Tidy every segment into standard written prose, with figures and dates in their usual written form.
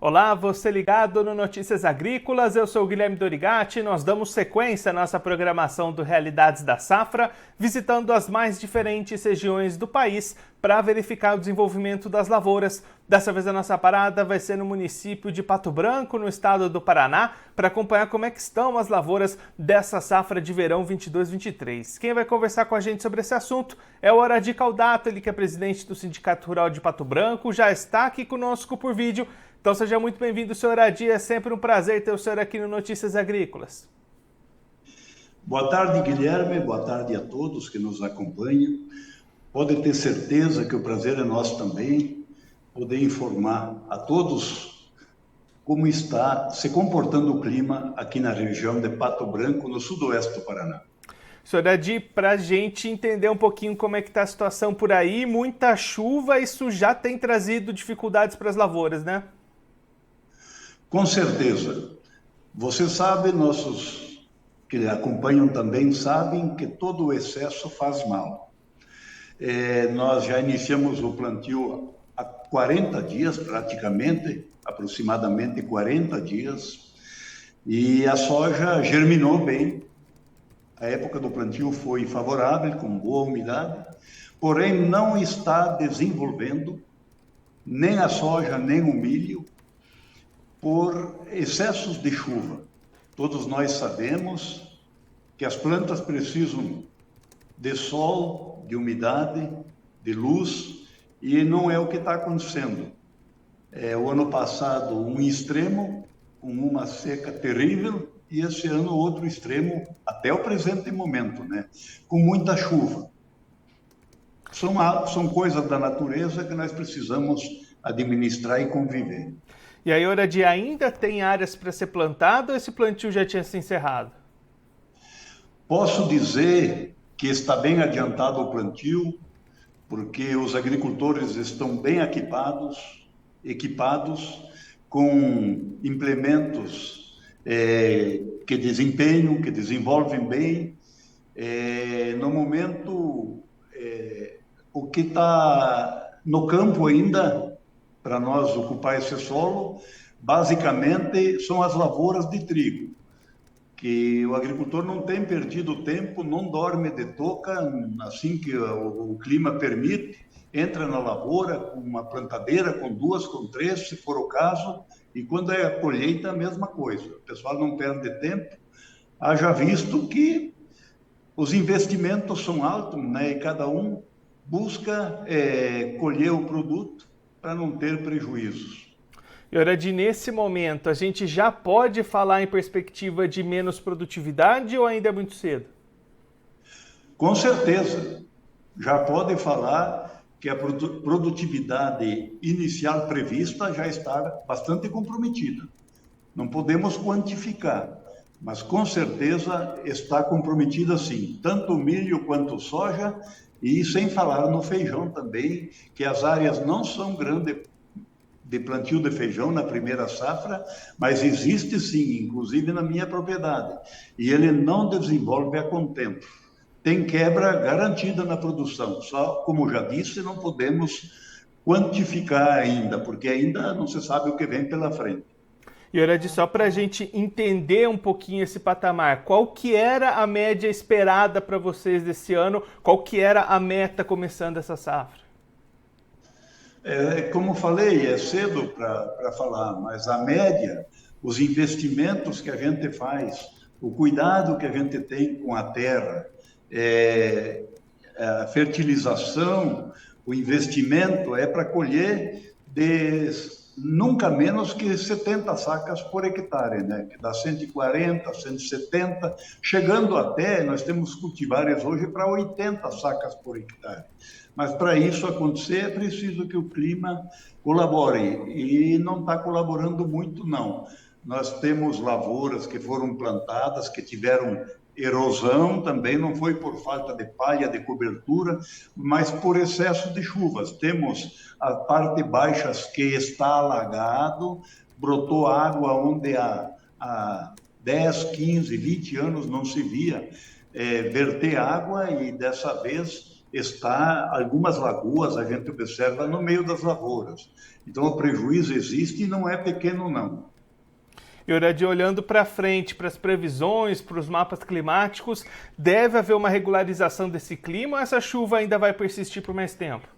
Olá, você ligado no Notícias Agrícolas, eu sou o Guilherme Dorigatti. Nós damos sequência à nossa programação do Realidades da Safra, visitando as mais diferentes regiões do país para verificar o desenvolvimento das lavouras. Dessa vez a nossa parada vai ser no município de Pato Branco, no estado do Paraná, para acompanhar como é que estão as lavouras dessa safra de verão 22-23. Quem vai conversar com a gente sobre esse assunto é o Oradi Caldato, ele que é presidente do Sindicato Rural de Pato Branco, já está aqui conosco por vídeo. Então seja muito bem-vindo, senhor Oradi, é sempre um prazer ter o senhor aqui no Notícias Agrícolas. Boa tarde, Guilherme, boa tarde a todos que nos acompanham. Podem ter certeza que o prazer é nosso também, poder informar a todos como está se comportando o clima aqui na região de Pato Branco, no sudoeste do Paraná. Senhor Oradi, para a gente entender um pouquinho como é que está a situação por aí, muita chuva, isso já tem trazido dificuldades para as lavouras, né? Com certeza. Você sabe, nossos que acompanham também sabem que todo o excesso faz mal. Nós já iniciamos o plantio há 40 dias, praticamente, aproximadamente 40 dias, e a soja germinou bem. A época do plantio foi favorável, com boa umidade, porém não está desenvolvendo nem a soja, nem o milho, por excessos de chuva. Todos nós sabemos que as plantas precisam de sol, de umidade, de luz, e não é o que está acontecendo. O ano passado, um extremo, com uma seca terrível, e esse ano outro extremo, até o presente momento, né? Com muita chuva. São coisas da natureza que nós precisamos administrar e conviver. E aí, Oradi, ainda tem áreas para ser plantado ou esse plantio já tinha se encerrado? Posso dizer que está bem adiantado o plantio, porque os agricultores estão bem equipados com implementos que desempenham, que desenvolvem bem. No momento, o que está no campo ainda, para nós ocupar esse solo, basicamente são as lavouras de trigo, que o agricultor não tem perdido tempo, não dorme de touca, assim que o clima permite, entra na lavoura com uma plantadeira, com duas, com três, se for o caso, e quando é a colheita, a mesma coisa. O pessoal não perde tempo, haja visto que os investimentos são altos, né? E cada um busca colher o produto para não ter prejuízos. E Oradi, nesse momento, a gente já pode falar em perspectiva de menos produtividade ou ainda é muito cedo? Com certeza, já pode falar que a produtividade inicial prevista já está bastante comprometida. Não podemos quantificar, mas com certeza está comprometida sim, tanto o milho quanto a soja, e sem falar no feijão também, que as áreas não são grandes de plantio de feijão na primeira safra, mas existe sim, inclusive na minha propriedade, e ele não desenvolve a contento. Tem quebra garantida na produção, só, como já disse, não podemos quantificar ainda, porque ainda não se sabe o que vem pela frente. E Oradi, só para a gente entender um pouquinho esse patamar, qual que era a média esperada para vocês desse ano? Qual que era a meta começando essa safra? Como falei, é cedo para falar, mas a média, os investimentos que a gente faz, o cuidado que a gente tem com a terra, a fertilização, o investimento é para colher nunca menos que 70 sacas por hectare, né? Que dá 140, 170, chegando até, nós temos cultivares hoje para 80 sacas por hectare. Mas para isso acontecer é preciso que o clima colabore, e não está colaborando muito não. Nós temos lavouras que foram plantadas, que tiveram erosão, também não foi por falta de palha, de cobertura, mas por excesso de chuvas. Temos a parte baixa que está alagado, brotou água onde há 10, 15, 20 anos não se via verter água, e dessa vez algumas lagoas a gente observa no meio das lavouras. Então o prejuízo existe e não é pequeno não. E Oradi, olhando para frente, para as previsões, para os mapas climáticos, deve haver uma regularização desse clima ou essa chuva ainda vai persistir por mais tempo?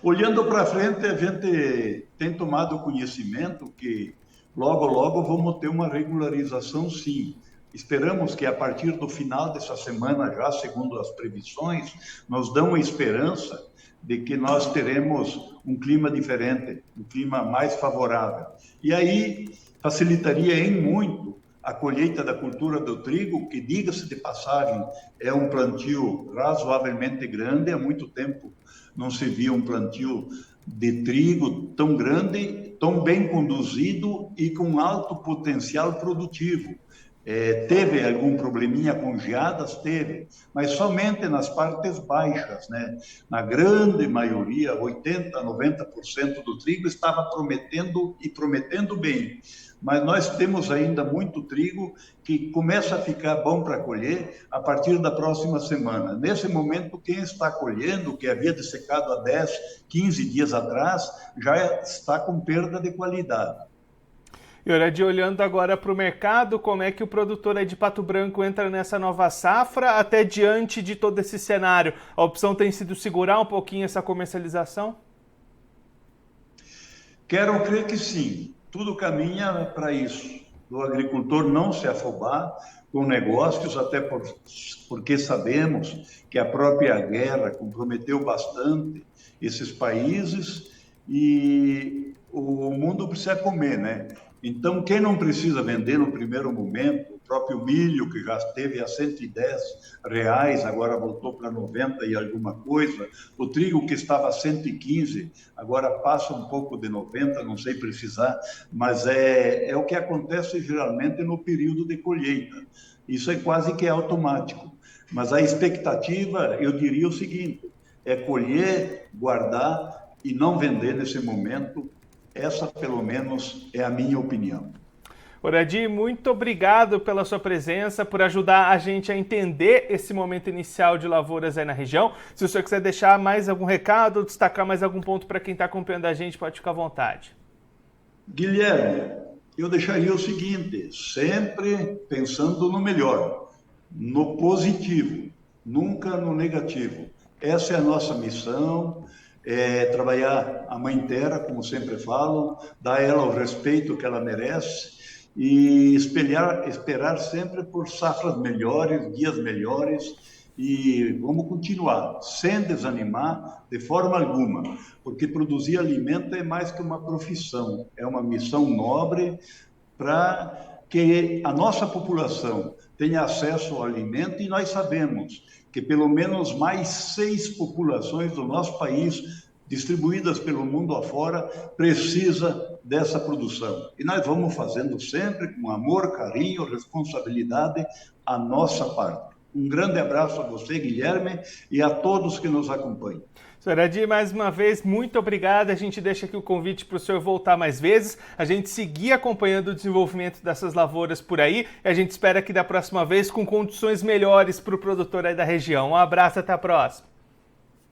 Olhando para frente, a gente tem tomado conhecimento que logo vamos ter uma regularização, sim. Esperamos que a partir do final dessa semana, já segundo as previsões, nos dão a esperança de que nós teremos um clima diferente, um clima mais favorável. E aí facilitaria em muito a colheita da cultura do trigo, que, diga-se de passagem, é um plantio razoavelmente grande. Há muito tempo não se via um plantio de trigo tão grande, tão bem conduzido e com alto potencial produtivo. Teve algum probleminha com geadas? Teve, mas somente nas partes baixas, né? Na grande maioria, 80%, 90% do trigo estava prometendo bem. Mas nós temos ainda muito trigo que começa a ficar bom para colher a partir da próxima semana. Nesse momento, quem está colhendo, que havia dessecado há 10, 15 dias atrás, já está com perda de qualidade. E Oradi, olhando agora para o mercado, como é que o produtor aí de Pato Branco entra nessa nova safra, até diante de todo esse cenário? A opção tem sido segurar um pouquinho essa comercialização? Quero crer que sim. Tudo caminha para isso. O agricultor não se afobar com negócios, até porque sabemos que a própria guerra comprometeu bastante esses países e o mundo precisa comer, né? Então, quem não precisa vender no primeiro momento, o próprio milho, que já esteve a R$110, agora voltou para 90 e alguma coisa, o trigo que estava a 115, agora passa um pouco de 90, não sei precisar, mas é o que acontece geralmente no período de colheita. Isso é quase que automático. Mas a expectativa, eu diria o seguinte, é colher, guardar e não vender nesse momento. Essa, pelo menos, é a minha opinião. Oradi, muito obrigado pela sua presença, por ajudar a gente a entender esse momento inicial de lavouras aí na região. Se o senhor quiser deixar mais algum recado, destacar mais algum ponto para quem está acompanhando a gente, pode ficar à vontade. Guilherme, eu deixaria o seguinte, sempre pensando no melhor, no positivo, nunca no negativo. Essa é a nossa missão. Trabalhar a mãe terra, como sempre falo, dar a ela o respeito que ela merece e esperar sempre por safras melhores, dias melhores, e vamos continuar, sem desanimar de forma alguma, porque produzir alimento é mais que uma profissão, é uma missão nobre para que a nossa população tenha acesso ao alimento, e nós sabemos que pelo menos mais 6 populações do nosso país, distribuídas pelo mundo afora, precisa dessa produção. E nós vamos fazendo sempre com amor, carinho, responsabilidade a nossa parte. Um grande abraço a você, Guilherme, e a todos que nos acompanham. Senhor Oradi, mais uma vez, muito obrigado. A gente deixa aqui o convite para o senhor voltar mais vezes, a gente seguir acompanhando o desenvolvimento dessas lavouras por aí, e a gente espera que da próxima vez com condições melhores para o produtor aí da região. Um abraço, até a próxima.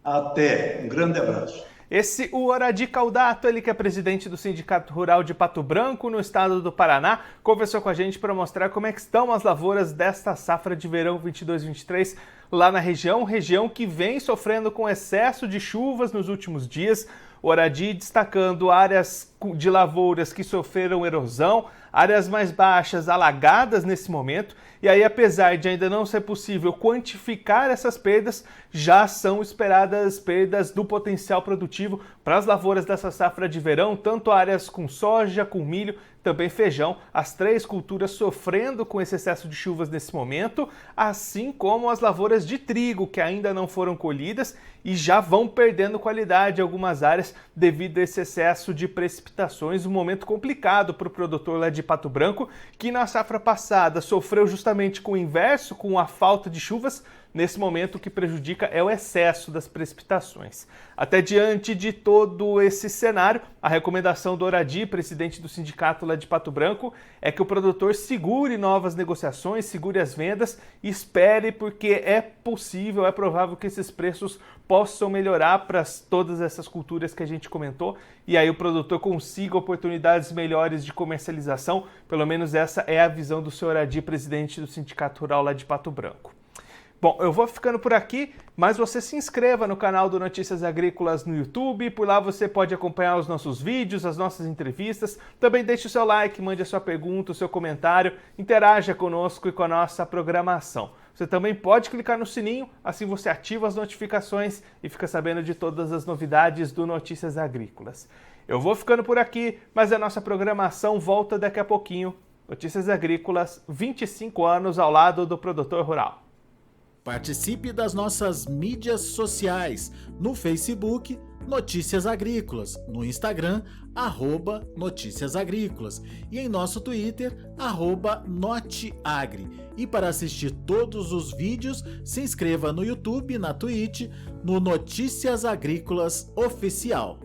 Até, um grande abraço. Esse o Oradi Caldato, ele que é presidente do Sindicato Rural de Pato Branco, no estado do Paraná, conversou com a gente para mostrar como é que estão as lavouras desta safra de verão 22-23 lá na região que vem sofrendo com excesso de chuvas nos últimos dias. O Oradi destacando áreas de lavouras que sofreram erosão, áreas mais baixas alagadas nesse momento, e aí apesar de ainda não ser possível quantificar essas perdas, já são esperadas perdas do potencial produtivo para as lavouras dessa safra de verão, tanto áreas com soja, com milho, também feijão, as 3 culturas sofrendo com esse excesso de chuvas nesse momento, assim como as lavouras de trigo que ainda não foram colhidas e já vão perdendo qualidade em algumas áreas devido a esse excesso de precipitações, um momento complicado para o produtor lá de Pato Branco, que na safra passada sofreu justamente com o inverso, com a falta de chuvas, Nesse momento, o que prejudica é o excesso das precipitações. Até diante de todo esse cenário, a recomendação do Oradi, presidente do sindicato lá de Pato Branco, é que o produtor segure novas negociações, segure as vendas e espere, porque é possível, é provável que esses preços possam melhorar para todas essas culturas que a gente comentou, e aí o produtor consiga oportunidades melhores de comercialização. Pelo menos essa é a visão do senhor Oradi, presidente do Sindicato Rural lá de Pato Branco. Bom, eu vou ficando por aqui, mas você se inscreva no canal do Notícias Agrícolas no YouTube, por lá você pode acompanhar os nossos vídeos, as nossas entrevistas, também deixe o seu like, mande a sua pergunta, o seu comentário, interaja conosco e com a nossa programação. Você também pode clicar no sininho, assim você ativa as notificações e fica sabendo de todas as novidades do Notícias Agrícolas. Eu vou ficando por aqui, mas a nossa programação volta daqui a pouquinho. Notícias Agrícolas, 25 anos ao lado do produtor rural. Participe das nossas mídias sociais, no Facebook, Notícias Agrícolas, no Instagram, @Notícias Agrícolas e em nosso Twitter, @Noteagri. E para assistir todos os vídeos, se inscreva no YouTube, na Twitch, no Notícias Agrícolas Oficial.